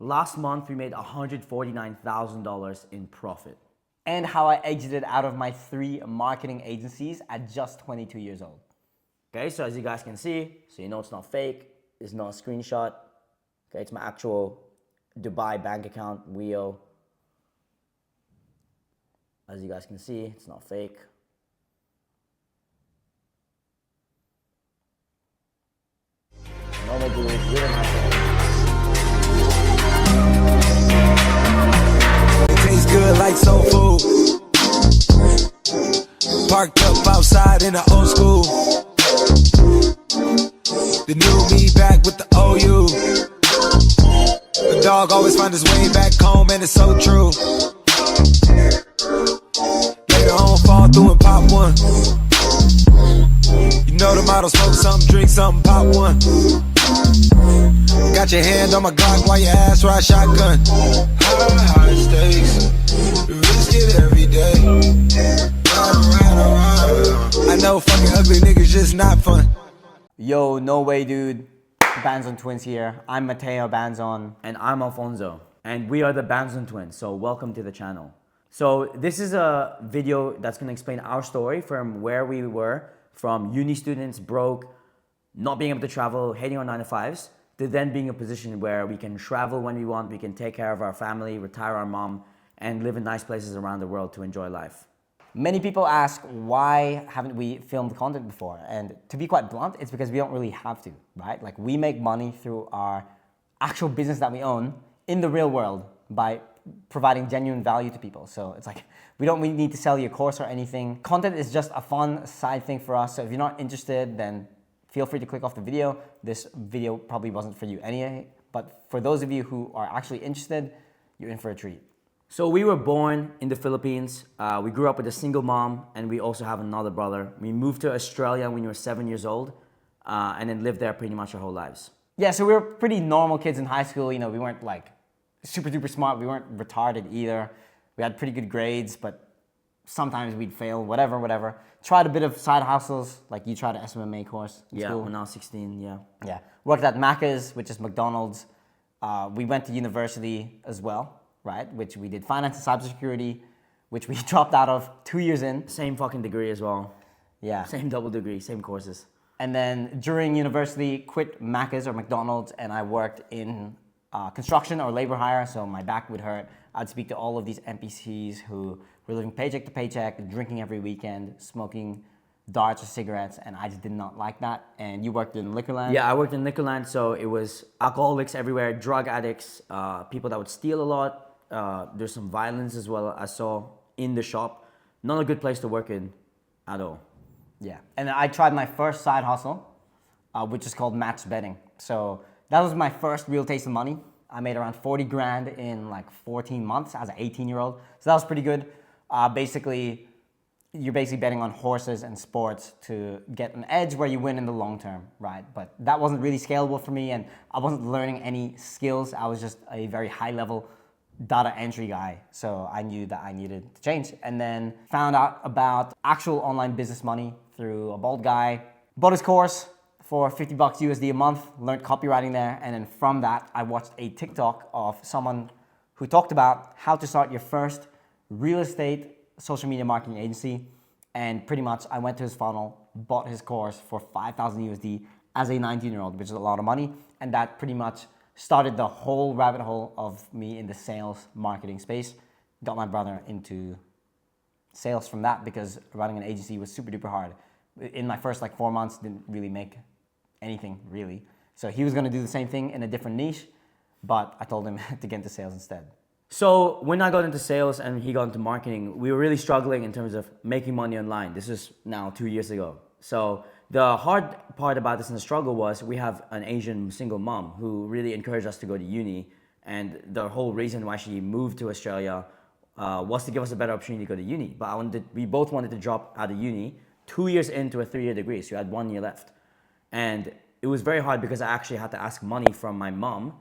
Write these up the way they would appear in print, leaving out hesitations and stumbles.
Last month, we made $149,000 in profit. And how I exited out of my 3 marketing agencies at just 22 years old. Okay, so as you guys can see, so you know it's not fake, it's not a screenshot. Okay, it's my actual Dubai bank account, Weo. As you guys can see, it's not fake. Normal dude, really nice. It tastes good like soul food. Parked up outside in the old school. The new me back with the OU. The dog always find his way back home, and it's so true. Later on, fall through and pop one. You know the motto, smoke something, drink something, pop one. Got your hand on my Glock while your ass ride shotgun. High stakes, risk it every day. I know fucking ugly niggas just not fun. Yo, no way, dude. Banzon Twins here. I'm Mateo Banzon. And I'm Alfonso. And we are the Banzon Twins, so welcome to the channel. So this is a video that's gonna explain our story from where we were, from uni students, broke, not being able to travel, hating our 9-to-5s, to then being in a position where we can travel when we want, we can take care of our family, retire our mom, and live in nice places around the world to enjoy life. Many people ask, why haven't we filmed content before? And to be quite blunt, it's because we don't really have to, right? Like, we make money through our actual business that we own in the real world by providing genuine value to people. So it's like, we don't really need to sell you a course or anything. Content is just a fun side thing for us. So if you're not interested, then feel free to click off the video. This video probably wasn't for you anyway, but for those of you who are actually interested, you're in for a treat. So we were born in the Philippines. We grew up with a single mom, and we also have another brother. We moved to Australia when we were 7 years old, and then lived there pretty much our whole lives. Yeah, so we were pretty normal kids in high school. You know, we weren't like super duper smart. We weren't retarded either. We had pretty good grades, but sometimes we'd fail, whatever. Tried a bit of side hustles, like you tried an SMMA course in Yeah, school. when I was 16, yeah. Yeah, worked at Macca's, which is McDonald's. We went to university as well, right? Which we did finance and cybersecurity, which we dropped out of 2 years in. Same fucking degree as well. Yeah. Same double degree, same courses. And then during university, quit Macca's or McDonald's, and I worked in construction or labor hire, so my back would hurt. I'd speak to all of these NPCs who were living paycheck to paycheck, drinking every weekend, smoking darts or cigarettes, and I just did not like that. And you worked in Liquorland? Yeah, I worked in Liquorland, so it was alcoholics everywhere, drug addicts, people that would steal a lot. There's some violence as well, I saw in the shop. Not a good place to work in at all. Yeah, and I tried my first side hustle, which is called match betting. So that was my first real taste of money. I made around 40 grand in like 14 months as an 18-year-old. So that was pretty good. You're basically betting on horses and sports to get an edge where you win in the long term, right? But that wasn't really scalable for me, and I wasn't learning any skills. I was just a very high-level data entry guy. So I knew that I needed to change, and then found out about actual online business money through a bald guy. Bought his course for 50 bucks USD a month, learned copywriting there, and then from that, I watched a TikTok of someone who talked about how to start your first real estate social media marketing agency, and pretty much I went to his funnel, bought his course for 5,000 USD as a 19-year-old, which is a lot of money, and that pretty much started the whole rabbit hole of me in the sales marketing space. Got my brother into sales from that because running an agency was super duper hard. In my first like 4 months, didn't really make anything really. So he was gonna do the same thing in a different niche, but I told him to get into sales instead. So when I got into sales and he got into marketing, we were really struggling in terms of making money online. This is now 2 years ago. So the hard part about this and the struggle was we have an Asian single mom who really encouraged us to go to uni. And the whole reason why she moved to Australia was to give us a better opportunity to go to uni. But we both wanted to drop out of uni 2 years into a 3-year degree. So we had 1 year left. And it was very hard because I actually had to ask money from my mom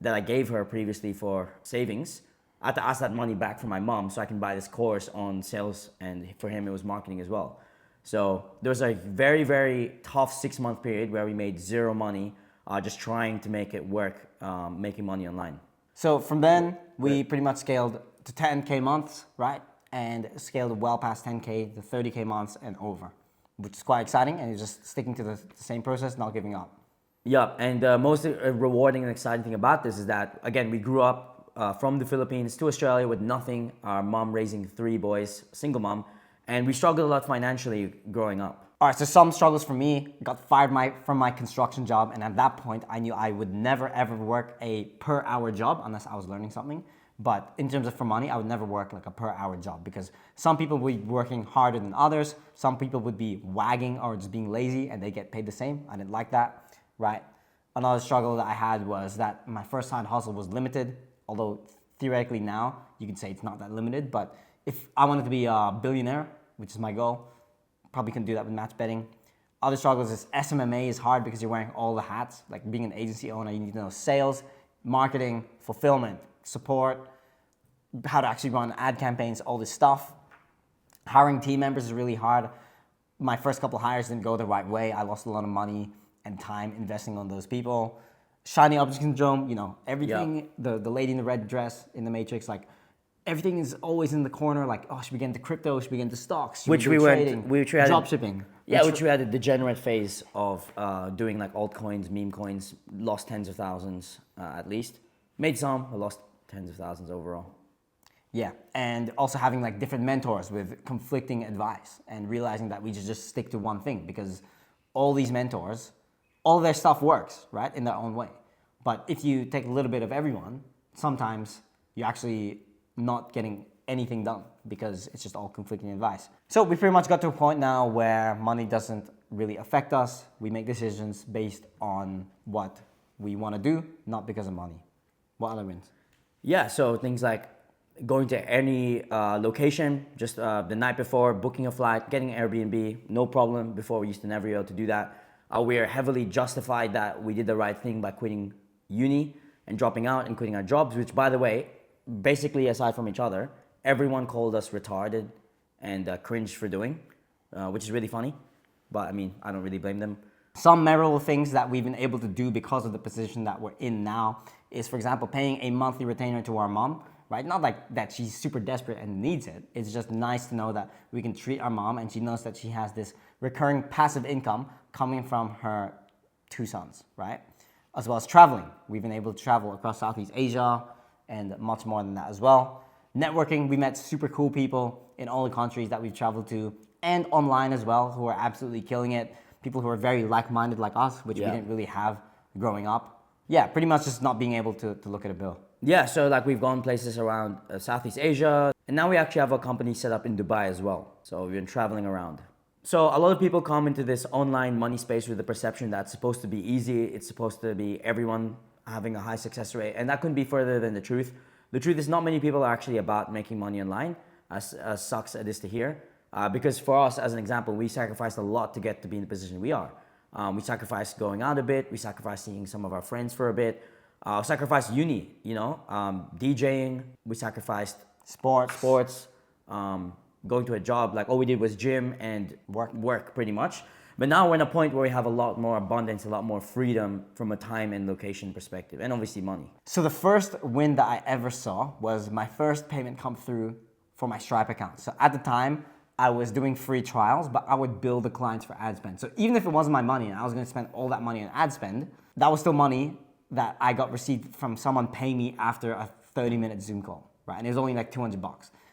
that I gave her previously for savings. I had to ask that money back from my mom so I can buy this course on sales, and for him it was marketing as well. So there was a very, very tough 6-month period where we made zero money, just trying to make it work, making money online. So from then, we pretty much scaled to 10K months, right? And scaled well past 10K to 30K months and over, which is quite exciting. And you're just sticking to the same process, not giving up. Yeah, and the most rewarding and exciting thing about this is that, again, we grew up from the Philippines to Australia with nothing. Our mom raising 3 boys, single mom, and we struggled a lot financially growing up. All right, so some struggles for me. Got fired from my construction job, and at that point, I knew I would never ever work a per hour job unless I was learning something. But in terms of for money, I would never work like a per hour job because some people would be working harder than others. Some people would be wagging or just being lazy, and they get paid the same. I didn't like that, right? Another struggle that I had was that my first side hustle was limited, although theoretically now you could say it's not that limited. But if I wanted to be a billionaire, which is my goal, probably couldn't do that with match betting. Other struggles is SMMA is hard because you're wearing all the hats. Like being an agency owner, you need to know sales, marketing, fulfillment, support, how to actually run ad campaigns, all this stuff. Hiring team members is really hard. My first couple hires didn't go the right way. I lost a lot of money and time investing on those people. Shiny object syndrome, you know, everything, the lady in the red dress in the Matrix, like everything is always in the corner, like, oh, should we get into crypto? Should we get into stocks? Should Which we we do went, trading? which we had, Drop shipping. Yeah, which we had a degenerate phase of doing like altcoins, meme coins, lost tens of thousands at least. Made some, but lost tens of thousands overall. Yeah, and also having like different mentors with conflicting advice and realizing that we should just stick to one thing because all these mentors, all their stuff works, right, in their own way. But if you take a little bit of everyone, sometimes you're actually not getting anything done because it's just all conflicting advice. So we pretty much got to a point now where money doesn't really affect us. We make decisions based on what we want to do, not because of money. What other wins? Yeah, so things like going to any location just the night before, booking a flight, getting an Airbnb, no problem. Before we used to never be able to do that. We are heavily justified that we did the right thing by quitting uni and dropping out and quitting our jobs, which, by the way, basically aside from each other, everyone called us retarded and cringe for doing, which is really funny. But I mean, I don't really blame them. Some memorable things that we've been able to do because of the position that we're in now is, for example, paying a monthly retainer to our mom, right? Not like that she's super desperate and needs it. It's just nice to know that we can treat our mom and she knows that she has this recurring passive income coming from her 2 sons, right? As well as traveling. We've been able to travel across Southeast Asia and much more than that as well. Networking, we met super cool people in all the countries that we've traveled to and online as well who are absolutely killing it. People who are very like-minded like us, which we didn't really have growing up. Yeah, pretty much just not being able to look at a bill. Yeah, so like we've gone places around Southeast Asia, and now we actually have a company set up in Dubai as well. So we've been traveling around. So a lot of people come into this online money space with the perception that it's supposed to be easy, it's supposed to be everyone having a high success rate, and that couldn't be further than the truth. The truth is not many people are actually about making money online, as sucks it is to hear. Because for us, as an example, we sacrificed a lot to get to be in the position we are. We sacrificed going out a bit, we sacrificed seeing some of our friends for a bit, sacrificed uni, you know, DJing, we sacrificed sports, going to a job, like all we did was gym and work pretty much. But now we're in a point where we have a lot more abundance, a lot more freedom from a time and location perspective, and obviously money. So the first win that I ever saw was my first payment come through for my Stripe account. So at the time, I was doing free trials, but I would bill the clients for ad spend. So even if it wasn't my money and I was gonna spend all that money on ad spend, that was still money that I got received from someone paying me after a 30-minute Zoom call, right? And it was only like $200.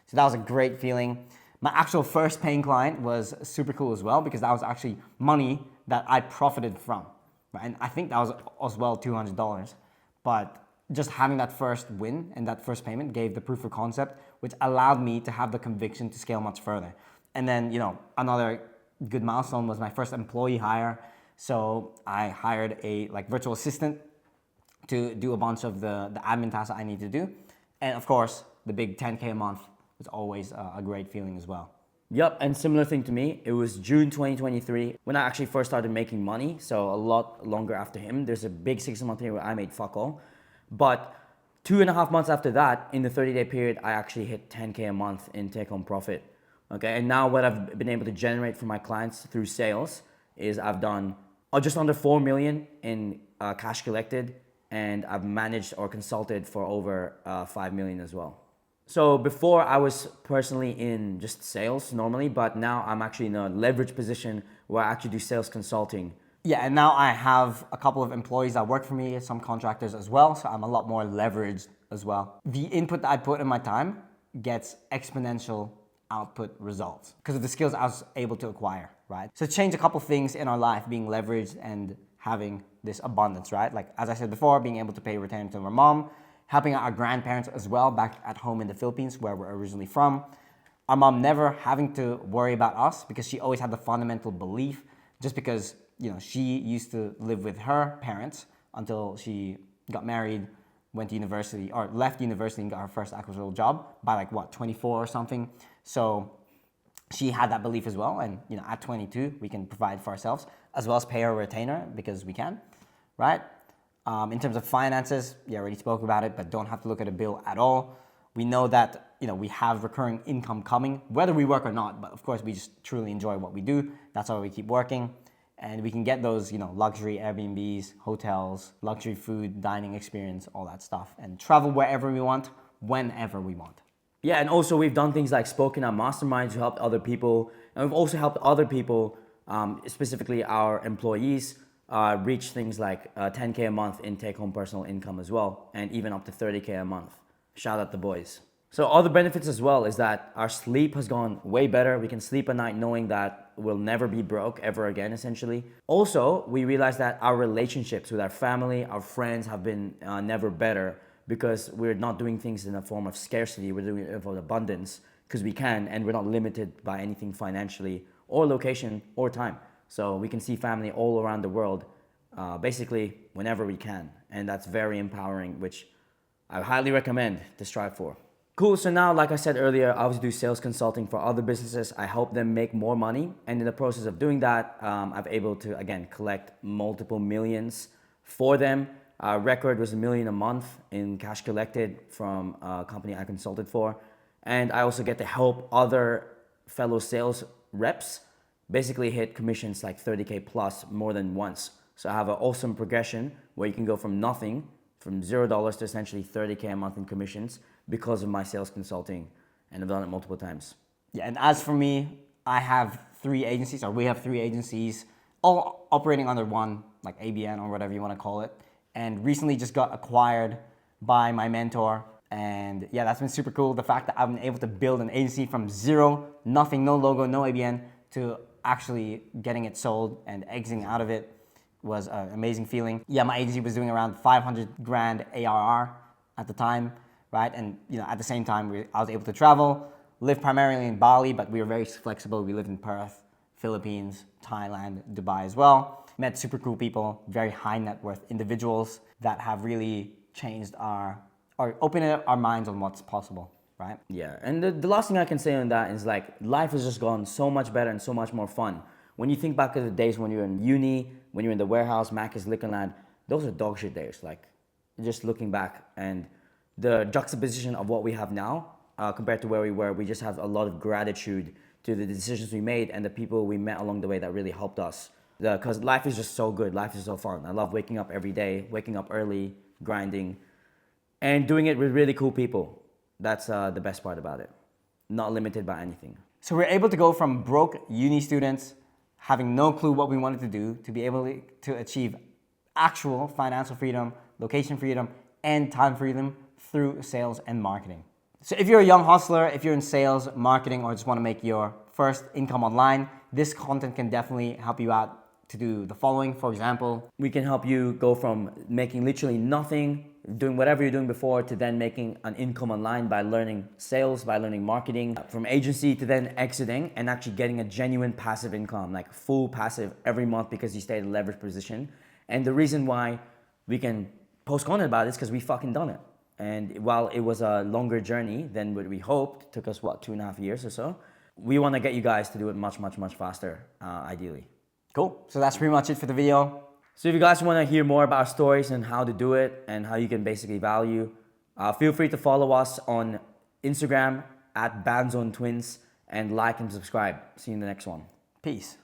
So that was a great feeling. My actual first paying client was super cool as well because that was actually money that I profited from, right? And I think that was as well $200. But just having that first win and that first payment gave the proof of concept, which allowed me to have the conviction to scale much further. And then, you know, another good milestone was my first employee hire. So I hired a virtual assistant to do a bunch of the admin tasks I need to do. And of course, the big 10K a month was always a great feeling as well. Yep, and similar thing to me, it was June 2023 when I actually first started making money. So a lot longer after him. There's a big 6-month period where I made fuck all. But 2.5 months after that, in the 30-day period, I actually hit 10K a month in take-home profit. Okay, and now what I've been able to generate for my clients through sales is I've done just under 4 million in cash collected and I've managed or consulted for over 5 million as well. So before I was personally in just sales normally, but now I'm actually in a leverage position where I actually do sales consulting. Yeah, and now I have a couple of employees that work for me, some contractors as well, so I'm a lot more leveraged as well. The input that I put in my time gets exponential output results because of the skills I was able to acquire, right? So change a couple things in our life, being leveraged and having this abundance, right? Like, as I said before, being able to pay return to our mom, helping out our grandparents as well back at home in the Philippines where we're originally from. Our mom never having to worry about us because she always had the fundamental belief, just because, you know, she used to live with her parents until she got married, went to university, or left university and got her first actual job by like what, 24 or something. So she had that belief as well. And, you know, at 22, we can provide for ourselves as well as pay her a retainer because we can, right? In terms of finances, you already spoke about it, but don't have to look at a bill at all. We know that, you know, we have recurring income coming, whether we work or not, but of course we just truly enjoy what we do. That's why we keep working. And we can get those, you know, luxury Airbnbs, hotels, luxury food, dining experience, all that stuff, and travel wherever we want, whenever we want. Yeah, and also we've done things like spoken at masterminds to help other people, and we've also helped other people, specifically our employees, reach things like 10K a month in take-home personal income as well, and even up to 30K a month. Shout out the boys. So other benefits as well is that our sleep has gone way better. We can sleep at night knowing that we'll never be broke ever again, essentially. Also, we realized that our relationships with our family, our friends have been never better because we're not doing things in a form of scarcity. We're doing it for abundance because we can, and we're not limited by anything financially or location or time. So we can see family all around the world, basically whenever we can. And that's very empowering, which I highly recommend to strive for. Cool, so now, like I said earlier, I obviously do sales consulting for other businesses. I help them make more money. And in the process of doing that, I've able to, again, collect multiple millions for them. Record was $1 million a month in cash collected from a company I consulted for. And I also get to help other fellow sales reps basically hit commissions like 30K plus more than once. So I have an awesome progression where you can go from nothing, from $0 to essentially 30K a month in commissions because of my sales consulting, and I've done it multiple times. Yeah, and as for me, I have 3 agencies, or we have 3 agencies, all operating under one, like ABN or whatever you want to call it, and recently just got acquired by my mentor. And yeah, that's been super cool. The fact that I've been able to build an agency from zero, nothing, no logo, no ABN, to actually getting it sold and exiting out of it was an amazing feeling. Yeah, my agency was doing around 500 grand ARR at the time, right? And you know, at the same time, I was able to travel, live primarily in Bali, but we were very flexible. We lived in Perth, Philippines, Thailand, Dubai as well. Met super cool people, very high net worth individuals that have really changed or opened up our minds on what's possible, right? Yeah, and the last thing I can say on that is like life has just gone so much better and so much more fun. When you think back to the days when you're in uni, when you're in the warehouse, Macca's, Liquorland, those are dog shit days. Like, just looking back, and the juxtaposition of what we have now compared to where we were, we just have a lot of gratitude to the decisions we made and the people we met along the way that really helped us. Because life is just so good, life is so fun. I love waking up every day, waking up early, grinding, and doing it with really cool people. That's the best part about it. Not limited by anything. So we're able to go from broke uni students having no clue what we wanted to do to be able to achieve actual financial freedom, location freedom, and time freedom through sales and marketing. So if you're a young hustler, if you're in sales, marketing, or just want to make your first income online, this content can definitely help you out to do the following. For example, we can help you go from making literally nothing, doing whatever you're doing before, to then making an income online by learning sales, by learning marketing, from agency to then exiting and actually getting a genuine passive income, like full passive every month because you stay in a leverage position. And the reason why we can post content about it is because we fucking done it. And while it was a longer journey than what we hoped, it took us, 2.5 years or so, we want to get you guys to do it much, much, much faster, ideally. Cool. So that's pretty much it for the video. So if you guys want to hear more about our stories and how to do it and how you can basically value, feel free to follow us on Instagram @BandZoneTwins and like and subscribe. See you in the next one. Peace.